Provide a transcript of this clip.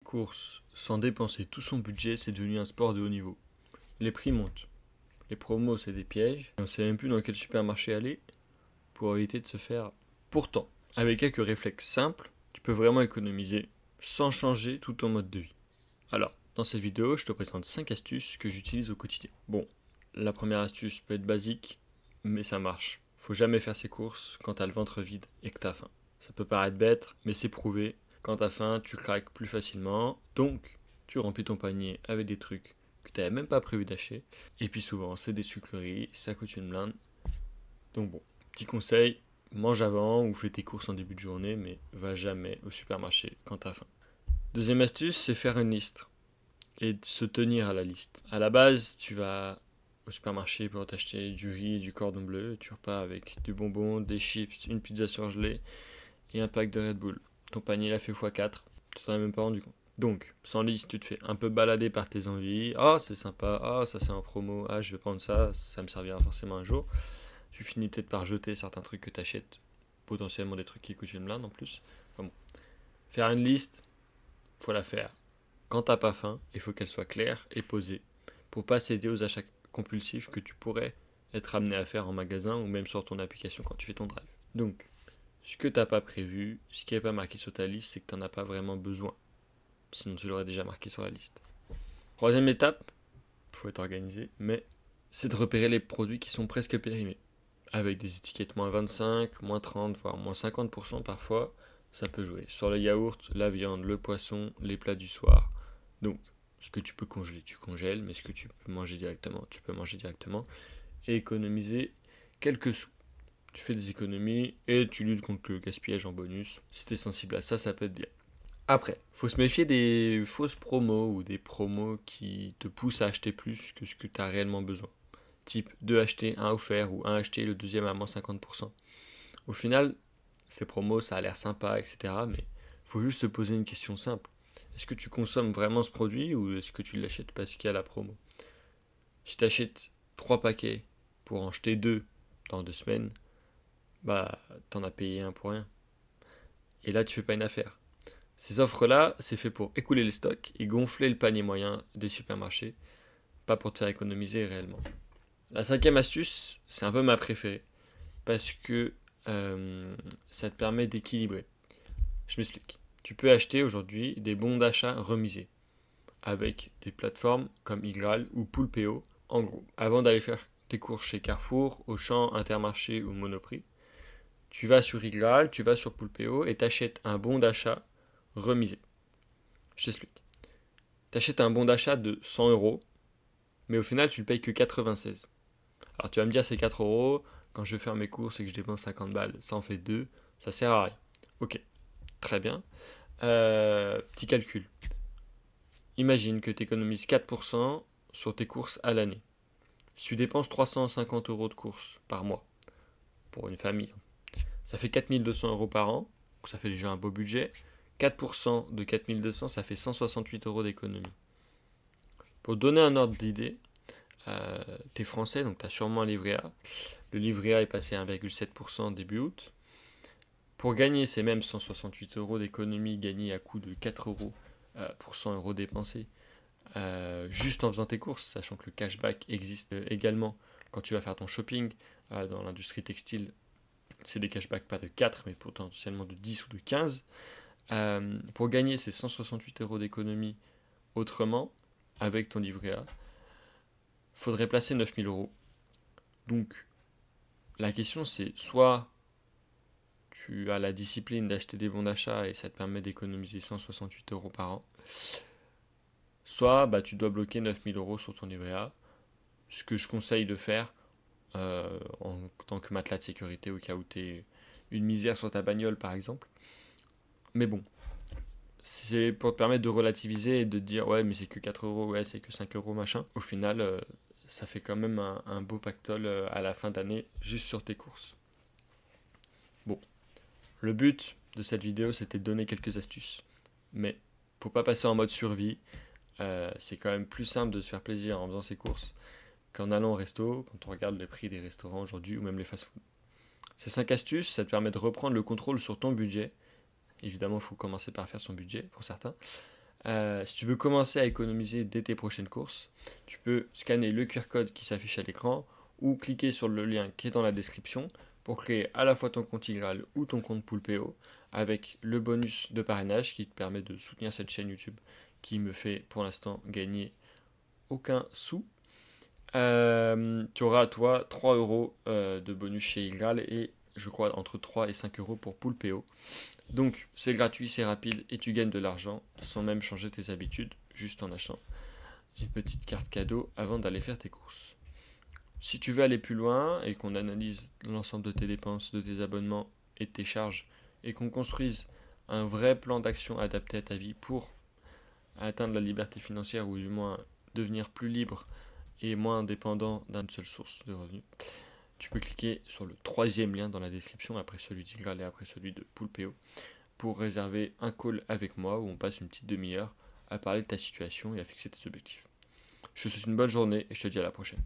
courses sans dépenser tout son budget, c'est devenu un sport de haut niveau. Les prix montent. Les promos, c'est des pièges. Et on ne sait même plus dans quel supermarché aller pour éviter de se faire. Pourtant, avec quelques réflexes simples, tu peux vraiment économiser sans changer tout ton mode de vie. Alors, dans cette vidéo, je te présente 5 astuces que j'utilise au quotidien. Bon, la première astuce peut être basique, mais ça marche. Faut jamais faire ses courses quand t'as le ventre vide et que t'as faim. Ça peut paraître bête, mais c'est prouvé. Quand t'as faim, tu craques plus facilement, donc tu remplis ton panier avec des trucs que t'avais même pas prévu d'acheter. Et puis souvent, c'est des sucreries, ça coûte une blinde. Donc bon, petit conseil, mange avant ou fais tes courses en début de journée, mais va jamais au supermarché quand t'as faim. Deuxième astuce, c'est faire une liste et de se tenir à la liste. À la base, tu vas au supermarché pour t'acheter du riz et du cordon bleu, tu repars avec du bonbon, des chips, une pizza surgelée et un pack de Red Bull. Ton panier l'a fait x4, tu t'en as même pas rendu compte. Donc, sans liste, tu te fais un peu balader par tes envies. Ah, c'est sympa, ah, ça c'est en promo, ah, je vais prendre ça, ça me servira forcément un jour. Tu finis peut-être par jeter certains trucs que tu achètes, potentiellement des trucs qui coûtent une blinde en plus. Enfin bon. Faire une liste, faut la faire quand t'as pas faim, il faut qu'elle soit claire et posée pour pas céder aux achats compulsifs que tu pourrais être amené à faire en magasin ou même sur ton application quand tu fais ton drive. Donc, ce que t'as pas prévu, ce qui n'est pas marqué sur ta liste, c'est que t'en as pas vraiment besoin. Sinon, tu l'aurais déjà marqué sur la liste. Troisième étape, il faut être organisé, mais c'est de repérer les produits qui sont presque périmés. Avec des étiquettes moins 25, moins 30, voire moins 50% parfois, ça peut jouer. Sur le yaourt, la viande, le poisson, les plats du soir. Donc, ce que tu peux congeler, tu congèles, mais ce que tu peux manger directement, tu peux manger directement. Et économiser quelques sous. Tu fais des économies et tu luttes contre le gaspillage en bonus. Si tu es sensible à ça, ça peut être bien. Après, faut se méfier des fausses promos ou des promos qui te poussent à acheter plus que ce que tu as réellement besoin. Type 2 achetés, 1 offert ou 1 acheté, le deuxième à moins 50%. Au final, ces promos, ça a l'air sympa, etc. Mais il faut juste se poser une question simple. Est-ce que tu consommes vraiment ce produit ou est-ce que tu l'achètes parce qu'il y a la promo? Si tu achètes 3 paquets pour en jeter 2 dans 2 semaines, bah t'en as payé un pour rien. Et là, tu fais pas une affaire. Ces offres-là, c'est fait pour écouler les stocks et gonfler le panier moyen des supermarchés, pas pour te faire économiser réellement. La cinquième astuce, c'est un peu ma préférée, parce que ça te permet d'équilibrer. Je m'explique. Tu peux acheter aujourd'hui des bons d'achat remisés avec des plateformes comme Igral ou Poulpeo. En gros, avant d'aller faire tes courses chez Carrefour, Auchan, Intermarché ou Monoprix, tu vas sur Igral, tu vas sur Poulpeo et t'achètes un bon d'achat remisé. Je t'explique. T'achètes un bon d'achat de 100 euros, mais au final tu ne payes que 96. Alors tu vas me dire c'est 4 euros, quand je vais faire mes courses et que je dépense 50 balles, ça en fait 2, ça sert à rien. Ok, très bien. Petit calcul. Imagine que tu économises 4% sur tes courses à l'année. Si tu dépenses 350 euros de courses par mois pour une famille, ça fait 4200 euros par an, donc ça fait déjà un beau budget. 4% de 4200, ça fait 168 euros d'économie. Pour donner un ordre d'idée, t'es français, donc t'as sûrement un livret A. Le livret A est passé à 1,7% début août. Pour gagner ces mêmes 168 euros d'économie gagnés à coût de 4 euros pour 100 euros dépensés, juste en faisant tes courses, sachant que le cashback existe également quand tu vas faire ton shopping dans l'industrie textile, c'est des cashbacks pas de 4 mais potentiellement de 10 ou de 15. Pour gagner ces 168 euros d'économie autrement, avec ton livret A, faudrait placer 9000 euros. Donc la question c'est soit tu as la discipline d'acheter des bons d'achat et ça te permet d'économiser 168 euros par an, soit bah, tu dois bloquer 9000 euros sur ton livret A, ce que je conseille de faire en tant que matelas de sécurité au cas où tu es une misère sur ta bagnole par exemple. Mais bon, c'est pour te permettre de relativiser et de te dire ouais mais c'est que 4 euros, ouais c'est que 5 euros machin. Au final, ça fait quand même un beau pactole à la fin d'année juste sur tes courses. Bon, le but de cette vidéo c'était de donner quelques astuces. Mais faut pas passer en mode survie. C'est quand même plus simple de se faire plaisir en faisant ses courses qu'en allant au resto, quand on regarde les prix des restaurants aujourd'hui ou même les fast-food. Ces 5 astuces, ça te permet de reprendre le contrôle sur ton budget. Évidemment, il faut commencer par faire son budget pour certains. Si tu veux commencer à économiser dès tes prochaines courses, tu peux scanner le QR code qui s'affiche à l'écran ou cliquer sur le lien qui est dans la description pour créer à la fois ton compte Igral ou ton compte Poolpeo avec le bonus de parrainage qui te permet de soutenir cette chaîne YouTube qui me fait pour l'instant gagner aucun sou. Tu auras toi 3 euros de bonus chez Igral et je crois entre 3 et 5 euros pour Poolpeo. Donc c'est gratuit, c'est rapide et tu gagnes de l'argent sans même changer tes habitudes, juste en achetant une petite carte cadeau avant d'aller faire tes courses. Si tu veux aller plus loin et qu'on analyse l'ensemble de tes dépenses, de tes abonnements et de tes charges et qu'on construise un vrai plan d'action adapté à ta vie pour atteindre la liberté financière ou du moins devenir plus libre et moins dépendant d'une seule source de revenus, tu peux cliquer sur le troisième lien dans la description après celui d'Igral et après celui de Poolpeo pour réserver un call avec moi où on passe une petite demi-heure à parler de ta situation et à fixer tes objectifs. Je te souhaite une bonne journée et je te dis à la prochaine.